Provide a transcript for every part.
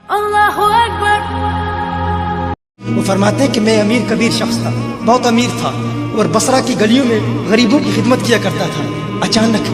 اللہ اکبر۔ وہ فرماتے ہیں کہ میں امیر کبیر شخص تھا، بہت امیر تھا اور بصرہ کی گلیوں میں غریبوں کی خدمت کیا کرتا تھا۔ اچانک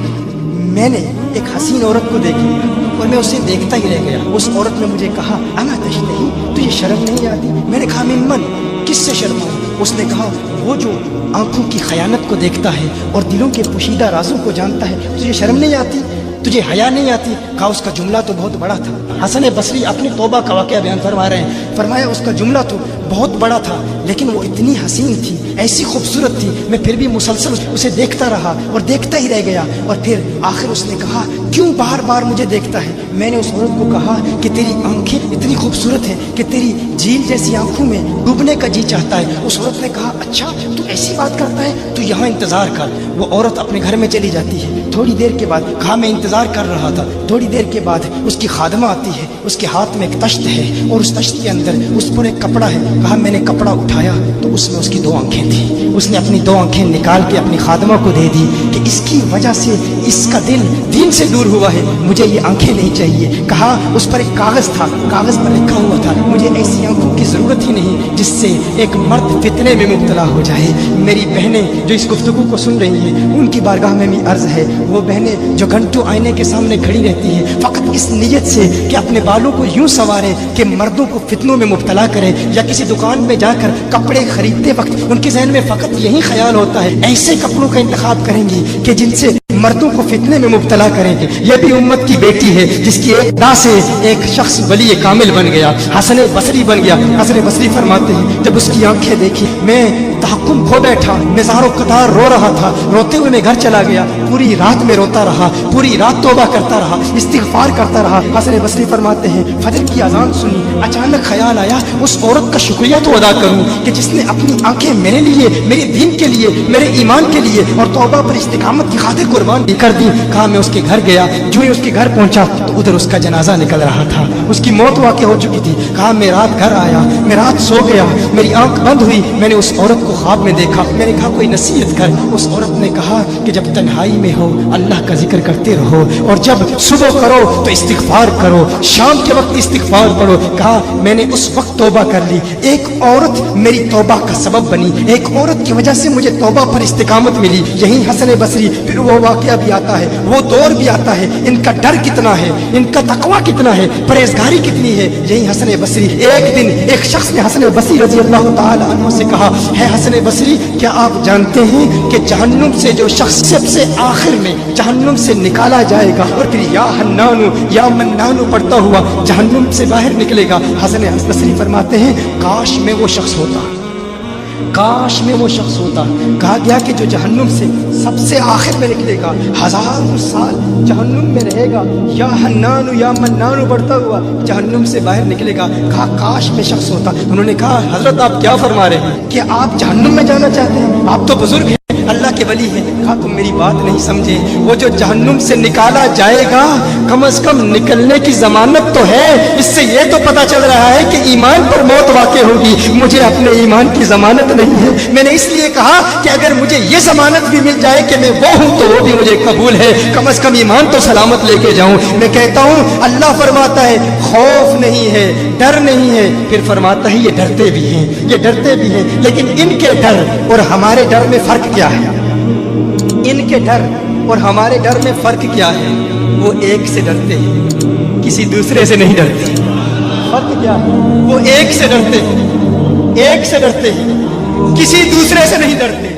میں نے ایک حسین عورت کو دیکھ لیا اور میں اسے دیکھتا ہی رہ گیا۔ اس عورت نے مجھے کہا اما تشتہی، تجھے شرم نہیں آتی؟ میں نے کہا ممن، کس سے شرماؤں؟ اس نے کہا وہ جو آنکھوں کی خیانت کو دیکھتا ہے اور دلوں کے پوشیدہ رازوں کو جانتا ہے، تجھے شرم نہیں آتی؟ تجھے حیا نہیں آتی؟ کہا اس کا جملہ تو بہت بڑا تھا۔ حسن بصری اپنی توبہ کا واقعہ بیان فرما رہے ہیں، فرمایا اس کا جملہ تو بہت بڑا تھا لیکن وہ اتنی حسین تھی، ایسی خوبصورت تھی، میں پھر بھی مسلسل اسے دیکھتا رہا اور دیکھتا ہی رہ گیا۔ اور پھر آخر اس نے کہا کیوں بار بار مجھے دیکھتا ہے؟ میں نے اس عورت کو کہا کہ تیری آنکھیں اتنی خوبصورت ہیں کہ تیری جھیل جیسی آنکھوں میں ڈوبنے کا جی چاہتا ہے۔ اس عورت نے کہا اچھا تو ایسی بات کرتا ہے، تو یہاں انتظار کر۔ وہ عورت اپنے گھر میں چلی جاتی ہے۔ تھوڑی دیر کے بعد کہا میں انتظار کر رہا تھا۔ تھوڑی دیر کے بعد اس کی خادمہ آتی ہے، اس کے ہاتھ میں ایک تشت ہے اور اس تشت کے اندر اس پر ایک کپڑا ہے۔ کہا میں نے کپڑا اٹھایا تو اس میں اس کی 2 آنکھیں تھیں۔ اس نے اپنی 2 آنکھیں نکال کے اپنی خادمہ کو دے دی کہ اس کی وجہ سے اس کا دل دین سے دور ہوا ہے، مجھے یہ آنکھیں نہیں چاہیے۔ کہا اس پر ایک کاغذ تھا، کاغذ پر لکھا ہوا تھا مجھے ایسی آنکھوں کی ضرورت ہی نہیں جس سے ایک مرد فتنے میں مبتلا ہو جائے۔ میری بہنیں جو اس گفتگو کو سن رہی ہیں ان کی بارگاہ میں بھی عرض ہے، وہ بہنیں جو گھنٹوں آئینے کے سامنے کھڑی رہتی ہیں فقط اس نیت سے کہ اپنے بالوں کو یوں سنواریں کہ مردوں کو فتنوں میں مبتلا کریں، یا کسی دکان میں جا کر کپڑے خریدتے وقت ان کے ذہن میں فقط یہی خیال ہوتا ہے ایسے کپڑوں کا انتخاب کریں گی کہ جن سے مردوں کو فتنے میں مبتلا کریں گے۔ یہ بھی امت کی بیٹی ہے جس کی ایک ادا سے ایک شخص ولی کامل بن گیا، حسن بصری بن گیا۔ حسن بصری فرماتے ہیں جب اس کی آنکھیں دیکھی میں تحکم کھو بیٹھا، میں زاروں قطار رو رہا تھا، روتے ہوئے میں گھر چلا گیا، پوری رات میں روتا رہا، پوری رات توبہ کرتا رہا، استغفار کرتا رہا۔ حسن بصری فرماتے ہیں فجر کی اذان سنی، اچانک خیال آیا اس عورت کا شکریہ تو ادا کروں کہ جس نے اپنی آنکھیں میرے لیے، میرے دین کے لیے، میرے ایمان کے لیے اور توبہ پر استقامت کی خاطر قربان کر دی۔ کہا میں اس کے گھر گیا، جو ہی اس کے گھر پہنچا تو ادھر اس کا جنازہ نکل رہا تھا، اس کی موت واقع ہو چکی تھی۔ کہا میں رات گھر آیا، میں رات سو گیا، میری آنکھ بند ہوئی، میں نے اس عورت کو خواب میں دیکھا۔ میں نے کہا کوئی نصیحت کر۔ اس عورت نے کہا کہ جب تنہائی میں ہو اللہ کا ذکر کرتے رہو، اور جب صبح کرو تو استغفار کرو، شام کے وقت استغفار پڑھو۔ کہا میں نے اس وقت توبہ کر لی، ایک عورت میری توبہ کا سبب بنی، ایک عورت کی وجہ سے مجھے توبہ پر استقامت ملی۔ یہی حسن بصری پھر وہ واقعہ بھی آتا ہے، وہ دور بھی آتا ہے، ان کا ڈر کتنا ہے، ان کا تقوی کتنا ہے، پرہیزگاری کتنی ہے۔ یہی حسن بصری، ایک دن ایک شخص نے حسن بصری رضی اللہ تعالی عنہ سے کہا ہے حسن بصری کیا آپ جانتے ہیں کہ جہنم سے جو شخص سب سے آخر میں جہنم سے نکالا جائے گا اور پھر یا حنانو یا منانو پڑھتا ہوا جہنم سے باہر نکلے گا؟ حسن بصری فرماتے ہیں کاش میں وہ شخص ہوتا، کاش میں وہ شخص ہوتا۔ کہا گیا کہ جو جہنم سے سب سے آخر میں نکلے گا، 1000 سال جہنم میں رہے گا، یا حنانو یا منانو بڑھتا ہوا جہنم سے باہر نکلے گا۔ کہا کاش میں شخص ہوتا۔ انہوں نے کہا حضرت آپ کیا فرما رہے ہیں کہ آپ جہنم میں جانا چاہتے ہیں؟ آپ تو بزرگ ہیں، اللہ کے ولی ہیں۔ کہا تم میری بات نہیں سمجھے، وہ جو جہنم سے نکالا جائے گا کم از کم نکلنے کی ضمانت تو ہے، اس سے یہ تو پتا چل رہا ہے کہ ایمان پر موت واقع ہوگی۔ مجھے اپنے ایمان کی ضمانت نہیں ہے، میں نے اس لیے کہا کہ اگر مجھے یہ ضمانت بھی مل جائے کہ میں وہ ہوں تو وہ بھی مجھے قبول ہے، کم از کم ایمان تو سلامت لے کے جاؤں۔ میں کہتا ہوں اللہ فرماتا ہے خوف نہیں ہے، ڈر نہیں ہے، پھر فرماتا ہے یہ ڈرتے بھی ہیں، یہ ڈرتے بھی ہیں، لیکن ان کے ڈر اور ہمارے ڈر میں فرق کیا ہے؟ ان کے ڈر اور ہمارے ڈر میں فرق کیا ہے؟ وہ ایک سے ڈرتے ہیں، کسی دوسرے سے نہیں ڈرتے۔ فرق کیا ہے؟ وہ ایک سے ڈرتے ہیں، ایک سے ڈرتے ہیں، کسی دوسرے سے نہیں ڈرتے۔